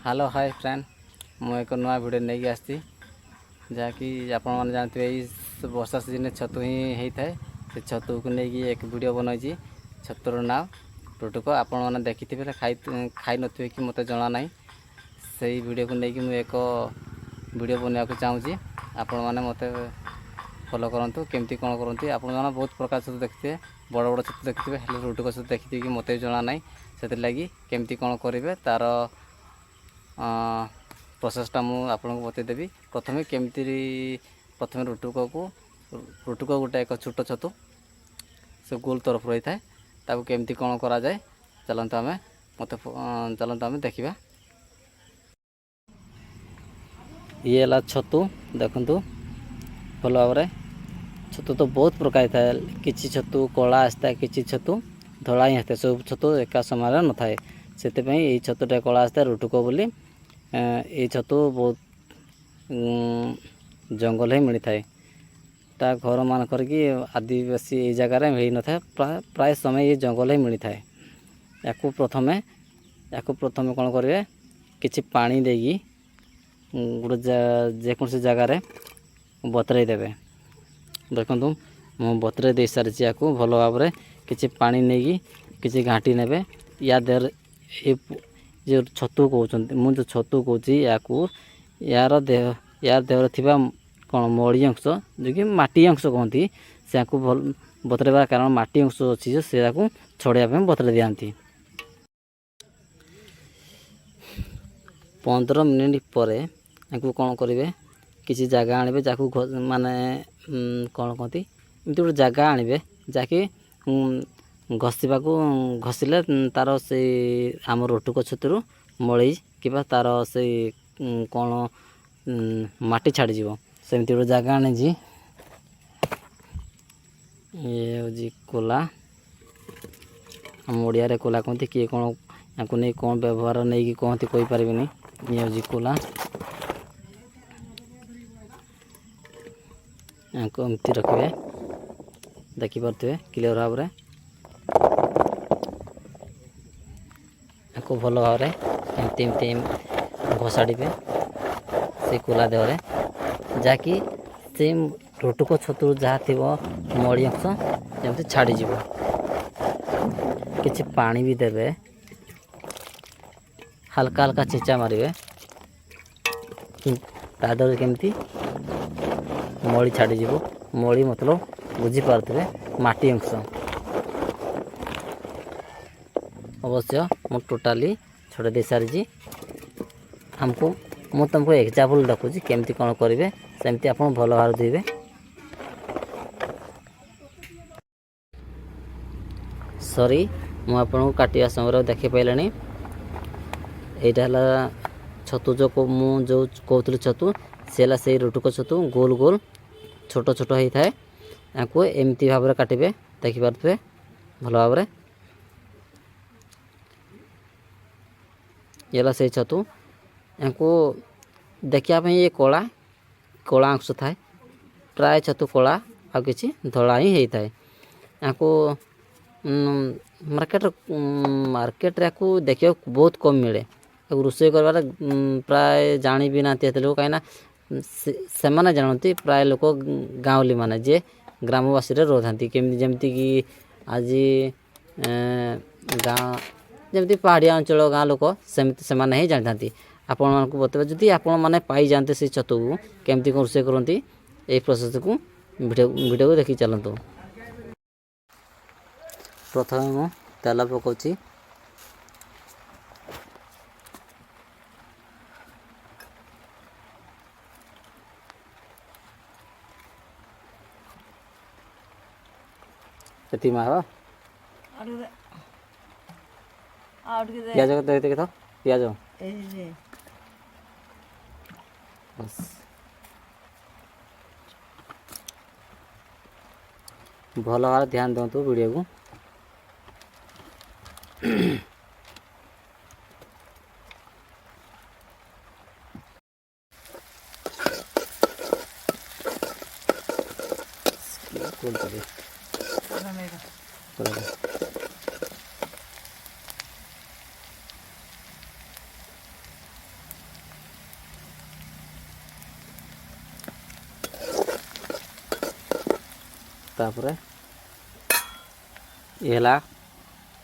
Hello hi friend मु एक नुआ वीडियो नहीं आसी जहाँकि आपण मैंने जानते हैं वर्षा सीजन छतु ही होता है से छतु को लेकिन एक वीडियो बनाई छतुर ना टोटुक आपण मैंने देखी थे खाई नी कि मत जना ना से वीडियो को लेकिन मुझे एक वीडियो बनवाक चाहूँगी आपण मैंने मत फॉलो करूँ केमती कौन करती आप बहुत प्रकार छतु देखते बड़ बड़ छतु देखते हेल्ले टोटुक छतु देखी कि मत जना ना से लगी केमती कौन करेंगे तार प्रोसेसटा मु आपको बतईदेवी प्रथम केमती प्रथम रुटुक गोटे एक छोट छतु से गोल तरफ रही था ताकू केमती कौन करा जाए चलते आम मत चलते आम देखा ये है छतु देखु भल भाव छतु तो बहुत प्रकार था किसी छतु कला आसता है किसी छतु धला ही आसता है सब छतु एका समय न थाए से छतुटा कला आसता है रुटुक बोली ये छतु बहुत जंगल ही मिलता है ता घर मानक कि आदिवासी ये जगार मिल न था प्राय समय ये जंगल ही मिलता है या प्रथम कौन करेंगे किसी पानी देगी गोटे जेकोसी जगार बतरई देवे देखु मु बतरई दे सारी या भल भाव किसी पानी नहीं किसी घाटी ने या देर जो छतु कहते मुझे छतु कौच यार देहर थी कौन मड़ी अंश जो कि माटी अंश कहती से भल बतरवार कारण माटी अंश अच्छी से छड़ाइया बतरे दिखाती 15 मिनिट पर कौन करेंगे किसी जगह आने जहाँ माने कौन कहती एमती गोटे जगह आने जहाँकि घसीवा घसीले तार से आम रुटुक छतु मड़ी कि तार से कौन माटी छाड़ीज सेमती गोटे जगह आने जी ये हूँ कोला आम ओडिया कोला कहती किए कौन या नहीं कौन व्यवहार नहीं कि कहती कोई पारे ये हूँ कोला एमती रखिए देखिपे क्लीयर भाव में भल भाव एमती घोषाड़े से कोला देहरे जहाँकि से रुटुक छतु जहाँ थी मड़ी अंश जमी छाड़ीज किसी पानी भी देवे हल्का हल्का छेचा मारे तादर केमती मड़ी छाड़ीज मड़ी मतलब बुझीपारे माटी अंश अवश्य मु टोटाली छड़े दे सारी हमको मु तुमको एग्जाम्पल देखुची केमती कौन करेंगे सेमती आप भल भाव देवे सॉरी मु आपको काटिया समय देखी पारे यहाँ छतु जो जो कहती छतु सी से रुटुक छतु गोल गोल छोट छोट होता है या एमती भाव में काटे देखिपे भल भाव ये से छतु या देखापी ये कला कला अंश थाए प्राय छतु कला आ कि धला ही होता है या मार्केट या देखा बहुत कम मिले रोषे कर प्राय जानी भी ना लोग कहीं से माने जानती प्राय लोक गाँवली माने जे ग्रामवासी रोधांती जमती कि आज गाँ जमी पहाड़िया अंचल गाँ लोक सेमती से ही जानी था आपण मानक बतवे जदि आपण मैंने पाई जाते से छतु को केमती कौन रोषे करती ये प्रोसेस को वीडियो को देखी चलतु प्रथम मु तेल पकाउची कति मार पियाज देखते था पियाज बस भल भाव ध्यान दिंतु वीडियो को तापर ये है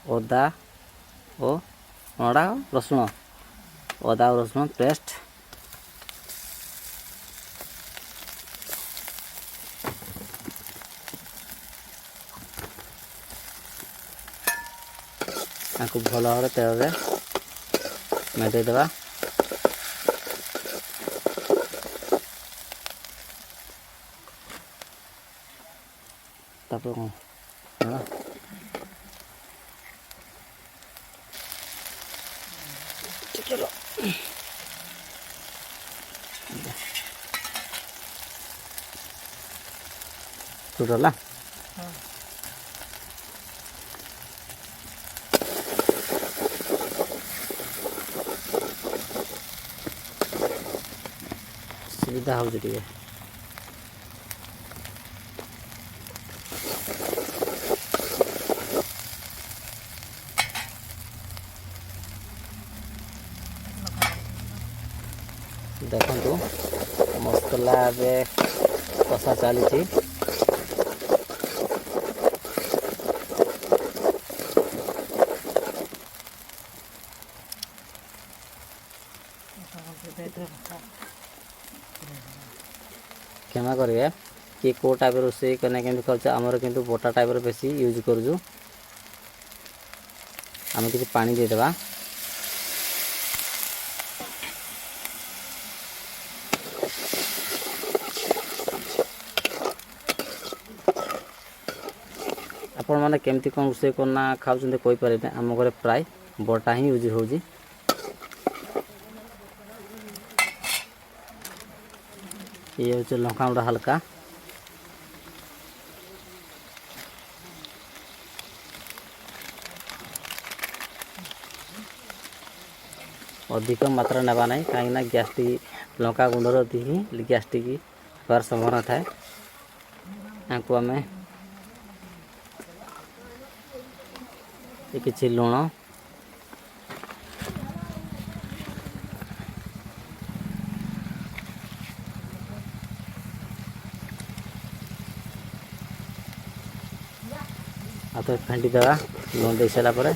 अदा और अड़ा रसुण अदा और रसुण पेस्ट आपको भल भाव तेल मेदेदेवा तापर कौन टूटला सुविधा हो टे देखो मसला कषा चली क्षमा करेंगे कि को टाइप रोषे करना केमती कर आमर किंतु बोटा टाइप बेसी यूज करूँ आम कि पानी देदेबा आपण मैंने केमती कौन रोषे करना खाऊँ कोई पारे आम घर प्राय बोटा ही यूज हो ये हूँ लंका गुंडा हल्का अधिक मात्रा नेबा ना कहीं गैस्ट्रिक लंका गुंडर ही गैस्ट्रिक होवार संभावना थाए आपको आम किसी लुण तो फेंटी देवा लुण दे सारा पर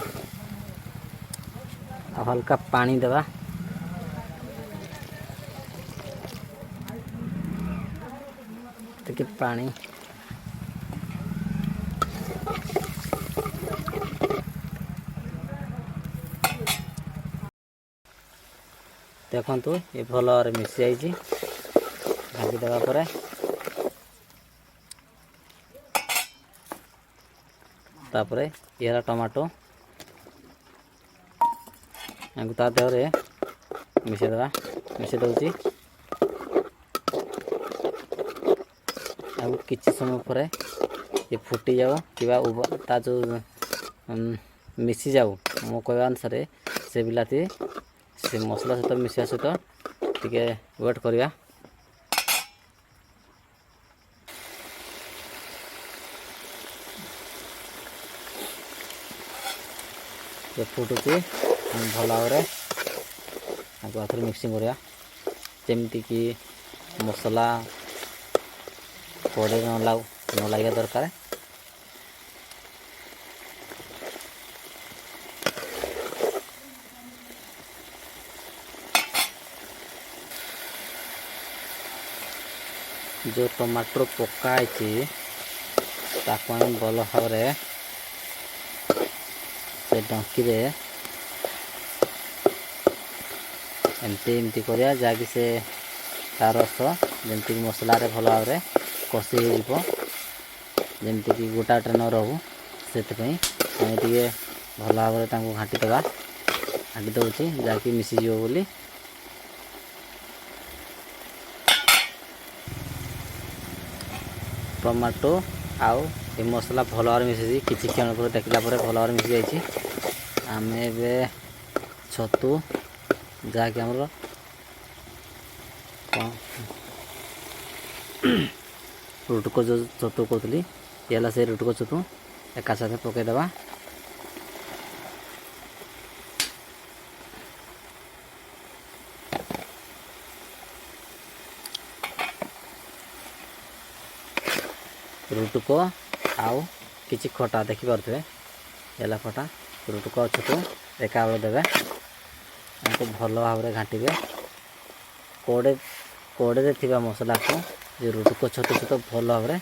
हल्का पानी देवा टिके पानी देखु ये भल मिसी जाइए भागी देवा पर तापर ये टमाटो ता देहरे मिसेदेवा मिसे दूसरी किसी समय पर ये फुटी जाओ कि ता जो मिसी जाओ मो कहवा अनुसार से बिलाती से मसला सहित मिसा सहित टिके वेट करिया ये फुटुची भल भाव आगे मिक्सिंग करिया जमती कि मसला कड़े न लगे दरकार जो टमाटर पकाई भल भाव से डंकी एमती करिया जहाँकि से तार रस जमती मसला भल भाव कषि जमती कि गोटाटे न रहू से आम टे भल भाव घाटी देवा घाटी दूसरी जहाँकि मिसीज बोली टमाटो आउ ये मसला भल भाव मिसी किसी क्षण पर देखला भल भाव मिसी जाइए आम ए छतु जहाँकि आमर रुटको जो छतु कहती ये से रुटको छतु एका साथ पकईदेवा रुटको आउ किछि खटा देखि पारथबे एला खटा रुटुको छतु एका बेले देबे हमको भल भाव में घाटिबे कड़े थिबा मसला को जे रुटुको छतु सहित भल भाव में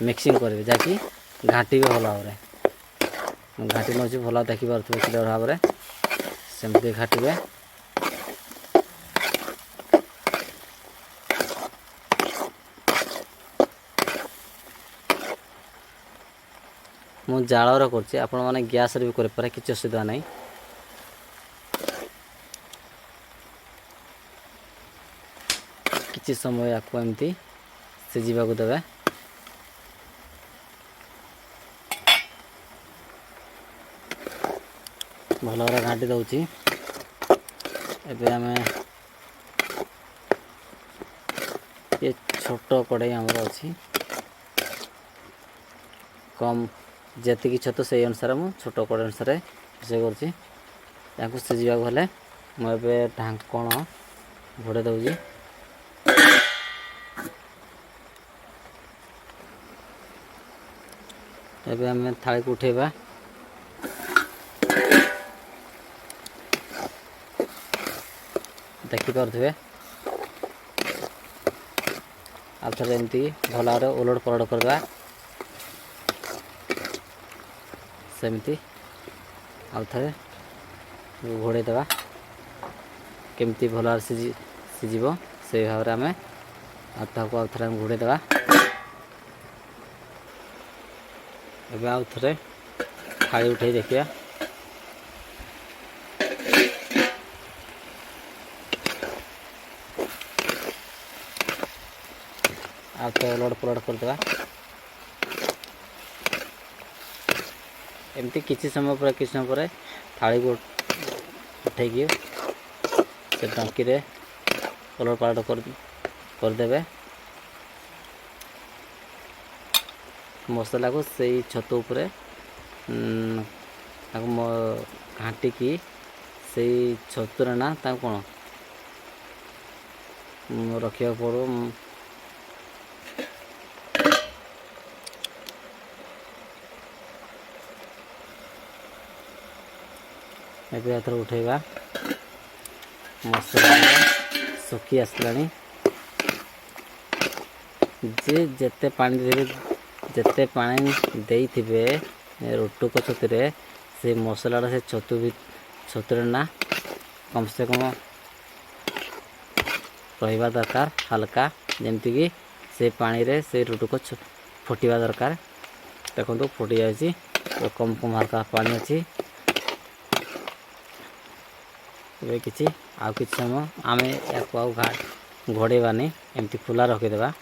मिक्सिंग करेंगे जहाँकि घाटिबे भल भाव में घाटी नौची भल देखि पारथबे क्लियर भाव में सेमती घाटिबे मु जालर करछि आपण माने गैस रे भी करे पारे किछ असुविधा नहीं किछि समय आपको एमती सिझिबा को देबे भल भाव घाटी दउछि एबे हमें ये छोट कड़ाई हमर अछि कम जेतिकी छतु से अनुसार मु छोट कड़े अनुसार रोषे कर सिझा गले मुझे ढांकण घोड़े दूँगी एबे आम थाली को उठेबा देखिपे आ थे एमती भल भाव ओलट पलट करवा सेमती आउ थे घोड़े देवा केमती भल भाव सिझिब से भाव में आम आउ थे घोड़े देवा एबे आउ थे थाली उठे देखिया आउ थे ओलट पलट करदेवा एमती किसी समय पर थाली को उठे से टंकी रे ओलट पलट करदे मसला को सही छतु उपरे घाटिकी से छतुरे ना कौन रखा पड़ो एबे आथर उठेबा मसला सुखी आसलानी जे जेते पानी देबे जेते पानी देइथिबे रुटुको छतुरे से मसलाटा से छतुरे ना कम से कम रहिबा दरकार हल्का जेमती कि से पानी रे से रुटुको फुटिबा दरकार देखंतु फुटी जायछि तो कम कम हल्का पानी अछि ए किछि आउ किछि समय आमे याको आउ घोड़ेबानी एमती खुला रखिदेबा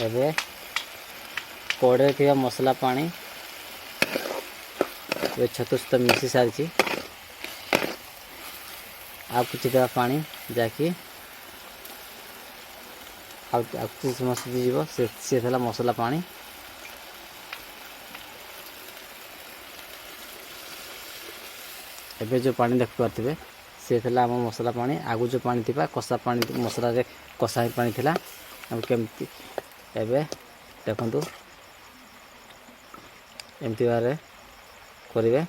एबे कड़े थिबा मसला पानी ए छतु सहित मिसी सारी आ किछि देबा पानी जाकि आ किछि समय सिझिब से थला मसला पानी एबे जो पानी देख पारथिबे से थला हम मसला पानी आगु जो पानी थिबा कसा पानी मसला रे कसा पानी थिला हम केमती एबे देखंतु एमती बारे करिवे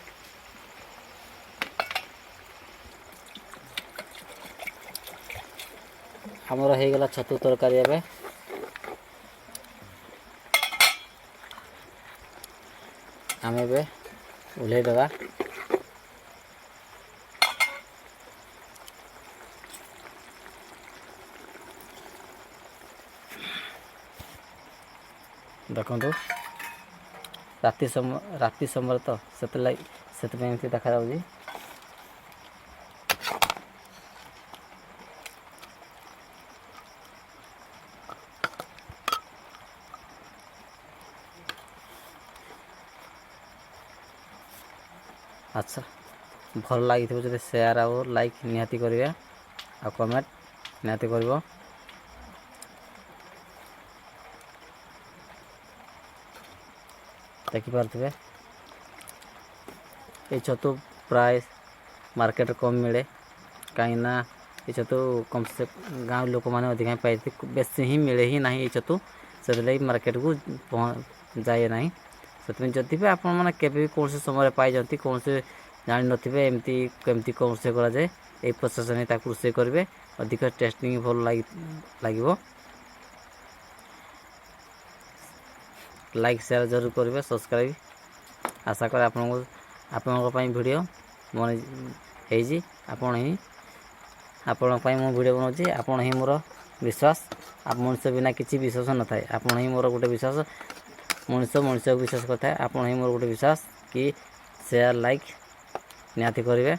हमर हे गला छतु तरकारी एबे आमे एबे उल्हे देबा देखो राति समय तो से देखा जाऊँगी अच्छा भल लगी जो शेयर आउ लाइक निहाती करेंगे आ कमेंट निहाती कर देखिपे ये छतु प्राय मार्केट कम मिले कहीं ଏ ଛତୁ କମ୍ ସେ ଗାଁ ଲୋକମାନେ ଅଧିକା ପାଇଥାନ୍ତି, ବେଶୀ ହିଁ ମିଳେ ହିଁ ନାହିଁ ଏ ଛତୁ, ସେଥିଲାଗି ମାର୍କେଟକୁ ଯାଏ ନାହିଁ। ସେଥିପାଇଁ ଯଦି ବି ଆପଣମାନେ କେବେ ବି କୌଣସି ସମୟରେ ପାଇଯାଆନ୍ତି, କୌଣସି ଜାଣିନଥିବେ ଏମିତି କେମିତି କ'ଣ ରୋଷେଇ କରାଯାଏ, ଏଇ ପ୍ରୋସେସ୍ରେ ତାକୁ ରୋଷେଇ କରିବେ, ଅଧିକ ଟେଷ୍ଟିଂ ଭଲ ଲାଗିବ। ଲାଇକ୍ ସେୟାର ଜରୁର କରିବେ, ସବସ୍କ୍ରାଇବ୍। ଆଶା କରେ ଆପଣଙ୍କ ପାଇଁ ଭିଡ଼ିଓ ହେଇଛି। ଆପଣଙ୍କ ପାଇଁ ମୁଁ ଭିଡ଼ିଓ ବନାଉଛି, ଆପଣ ହିଁ ମୋର ବିଶ୍ୱାସ। ମଣିଷ ବିନା କିଛି ବିଶ୍ୱାସ ନଥାଏ, ଆପଣ ହିଁ ମୋର ଗୋଟେ ବିଶ୍ୱାସ। ମଣିଷକୁ ବିଶ୍ୱାସ କରିଥାଏ, ଆପଣ ହିଁ ମୋର ଗୋଟେ ବିଶ୍ୱାସ। କି ସେୟାର ଲାଇକ୍ ନିହାତି କରିବେ।